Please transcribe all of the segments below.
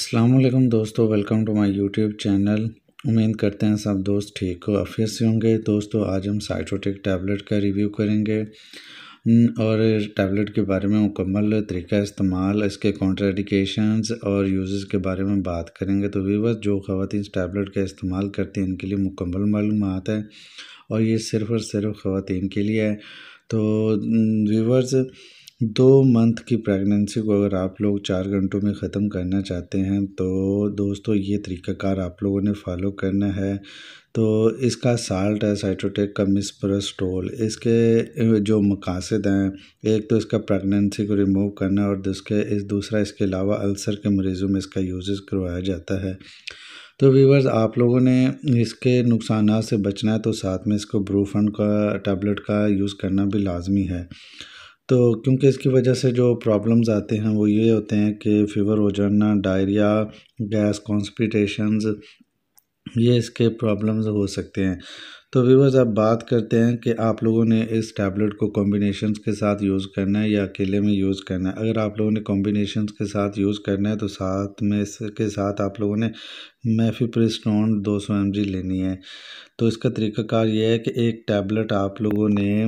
अस्सलाम वालेकुम दोस्तों, welcome to my YouTube channel. उम्मीद करते हैं सब दोस्त ठीक हो, आफियत से होंगे। दोस्तों आज हम साइटोटेक टैबलेट का रिव्यू करेंगे और टैबलेट के बारे में मुकम्मल तरीका इस्तेमाल, इसके कॉन्ट्राइंडिकेशंस और यूजेस के बारे में बात करेंगे। तो व्यूअर्स जो ख़वातीन इस टैबलेट का इस्तेमाल करती हैं इनके लिए मुकम्मल मालूमात है और ये सिर्फ़ और सिर्फ ख़वातीन के लिए है। तो व्यूअर्स 2 मंथ की प्रेगनेंसी को अगर आप लोग 4 घंटों में ख़त्म करना चाहते हैं तो दोस्तों ये तरीक़ाकार आप लोगों ने फॉलो करना है। तो इसका साल्ट है साइटोटेक का मिसप्रोस्टोल। इसके जो मकासद हैं, एक तो इसका प्रेगनेंसी को रिमूव करना और दूसरा इसके अलावा अल्सर के मरीज़ों में इसका यूज़ करवाया जाता है। तो व्यूअर्स आप लोगों ने इसके नुकसानात से बचना है तो साथ में इसको ब्रूफन का टैबलेट का यूज़ करना भी लाजमी है। तो क्योंकि इसकी वजह से जो प्रॉब्लम्स आते हैं वो ये होते हैं कि फ़ीवर हो जाना, डायरिया, गैस, कॉन्स्टिपेशंस, ये इसके प्रॉब्लम्स हो सकते हैं। तो व्यूअर्स अब बात करते हैं कि आप लोगों ने इस टैबलेट को कॉम्बिनेशंस के साथ यूज़ करना है या अकेले में यूज़ करना है। अगर आप लोगों ने कॉम्बिनेशंस के साथ यूज़ करना है तो साथ में इसके साथ आप लोगों ने मेफिप्रिस्टोन 200 mg लेनी है। तो इसका तरीक़ाकार ये है कि एक टैबलेट आप लोगों ने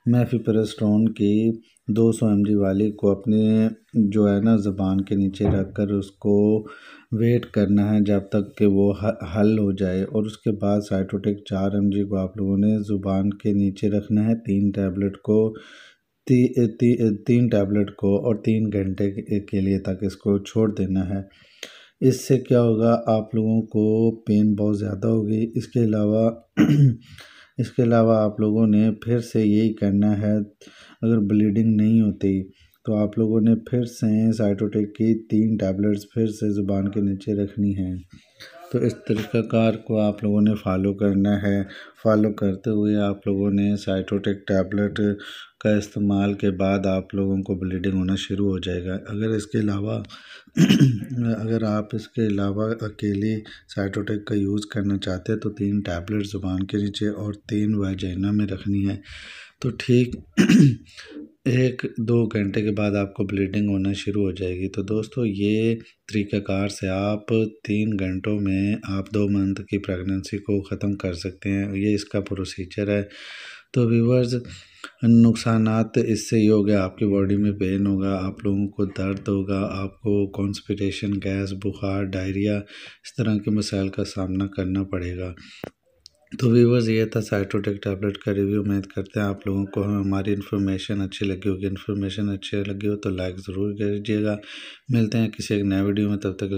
मेफिप्रिस्टोन की 200 mg वाली को अपने जो है ना ज़ुबान के नीचे रख कर उसको वेट करना है जब तक कि वो हल हो जाए, और उसके बाद साइटोटेक 4 mg को आप लोगों ने ज़ुबान के नीचे रखना है 3 टैबलेट को 3 टैबलेट को और 3 घंटे के लिए तक इसको छोड़ देना है। इससे क्या होगा, आप लोगों को पेन बहुत ज़्यादा होगी। इसके अलावा आप लोगों ने फिर से यही करना है। अगर ब्लीडिंग नहीं होती तो आप लोगों ने फिर से साइटोटेक की 3 टैबलेट्स फिर से ज़ुबान के नीचे रखनी है। तो इस तरीक़ाकार को आप लोगों ने फॉलो करना है। फॉलो करते हुए आप लोगों ने साइटोटेक टैबलेट का इस्तेमाल के बाद आप लोगों को ब्लीडिंग होना शुरू हो जाएगा। अगर आप इसके अलावा अकेले साइटोटेक का यूज़ करना चाहते हैं तो 3 टैबलेट ज़ुबान के नीचे और 3 वाजाइना में रखनी है। तो ठीक 1-2 घंटे के बाद आपको ब्लीडिंग होना शुरू हो जाएगी। तो दोस्तों ये तरीक़ाकार से आप 3 घंटों में आप 2 मंथ की प्रेगनेंसी को ख़त्म कर सकते हैं। ये इसका प्रोसीजर है। तो व्यूअर्स नुकसानात इससे ये हो गया, आपकी बॉडी में पेन होगा, आप लोगों को दर्द होगा, आपको कॉन्स्टिपेशन, गैस, बुखार, डायरिया, इस तरह के मसाइल का सामना करना पड़ेगा। तो व्यूअर्स ये था साइटोटेक टैबलेट का रिव्यू। उम्मीद करते हैं आप लोगों को हमारी इन्फॉर्मेशन अच्छी लगी होगी। इन्फॉर्मेशन अच्छी लगी हो तो लाइक ज़रूर कीजिएगा। मिलते हैं किसी एक नए वीडियो में, तब तक